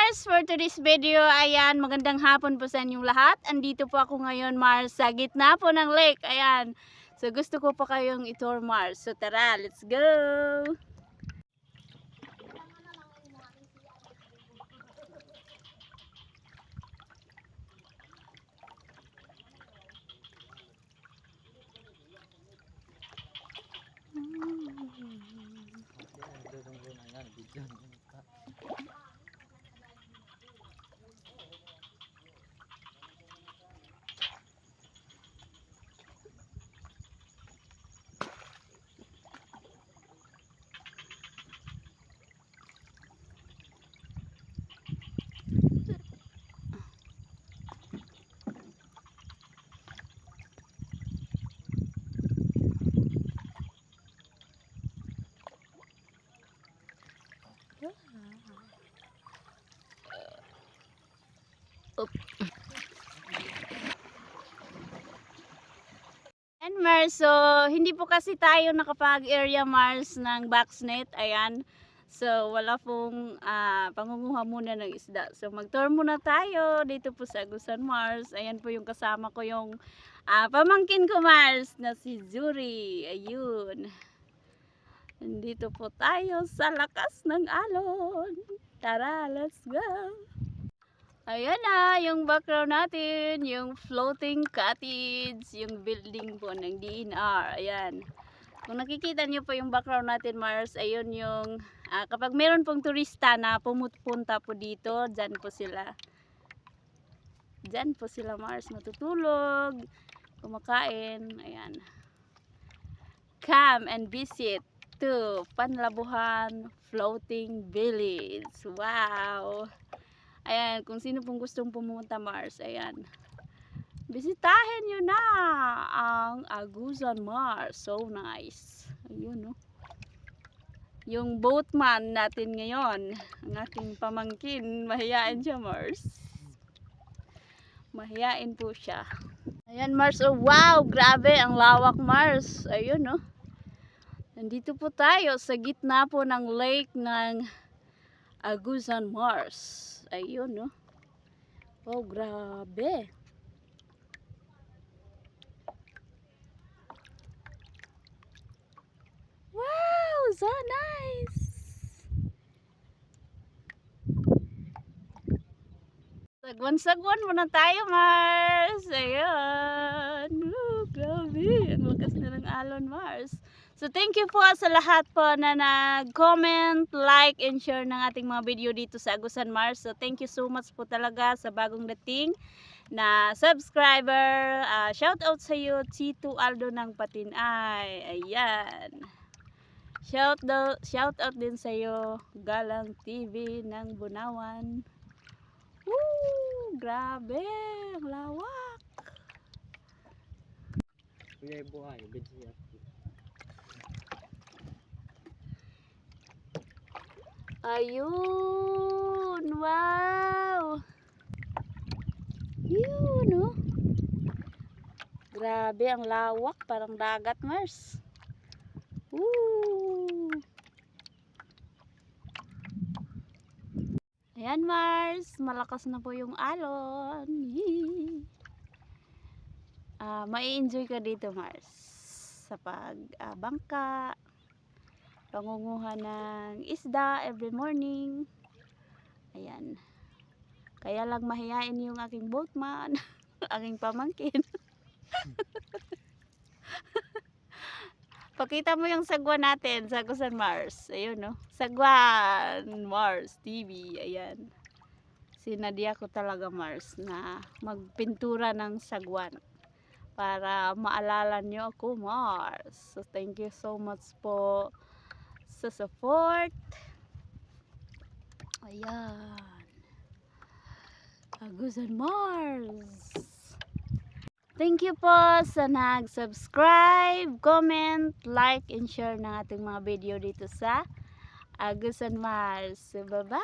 Mars, for today's video, ayan, magandang hapon po sa inyong lahat. Andito po ako ngayon, Mars, sa gitna po ng lake, ayan. So, gusto ko po kayong i-tour, Mars. So, tara, let's go! And Mars, so hindi po kasi tayo nakapag-area Mars ng boxnet, ayan. So wala pong pangunguha muna ng isda. So mag-tour muna tayo dito po sa Agusan Mars. Ayan po yung kasama ko yung pamangkin ko Mars na si Zuri. Ayun. Nandito po tayo sa lakas ng alon. Tara, let's go! Ayan na, yung background natin, yung floating cottage, yung building po ng DNR. Ayan. Kung nakikita nyo po yung background natin, Mars, ayun yung, kapag meron pong turista na pumupunta po dito, dyan po sila. Dyan po sila, Mars, matutulog, kumakain. Ayan. Come and visit to Panlabuhan Floating Village. Wow! Ayan, kung sino pong gustong pumunta Mars, ayan. Bisitahin nyo na ang Agusan Mars. So nice. Ayun, no. Yung boatman natin ngayon, ang aking pamangkin, mahiyain siya Mars. Mahiyain po siya. Ayan Mars, oh wow, grabe, ang lawak Mars. Ayun, no. Nandito po tayo sa gitna po ng lake ng Agusan Mars. Ayun, no. Oh, grabe. Wow, so nice. Sagwan-sagwan muna tayo, Mars. Ayun. Grabe. Ang lakas na ng alon, Mars. So, thank you po sa lahat po na nag-comment, like, and share ng ating mga video dito sa Agusan Mars. So, thank you so much po talaga sa bagong dating na subscriber. Shout out sa iyo, Chito Aldo ng Patinay. Ayan. Shout out din sa iyo, Galang TV ng Bunawan. Woo! Grabe! Ang lawak! Kuya buhay, bidya. Ayun! Wow! Yun, no? Grabe, ang lawak. Parang dagat, Mars. Woo! Ayan, Mars. Malakas na po yung alon. Mai-enjoy ka dito, Mars. Sa pagbangka. Pangunguha ng isda every morning. Ayan. Kaya lang mahiyain yung aking boatman. Aking pamangkin. Pakita mo yung sagwan natin sa Agusan Mars. Ayun, no. Sagwan Mars TV. Ayan. Sinadya ko talaga, Mars, na magpintura ng sagwan para maalala nyo ako, Mars. So thank you so much po sa support. Ayan. Agusan Mars. Thank you po sa nag-subscribe, comment, like, and share ng ating mga video dito sa Agusan Mars. So, bye-bye!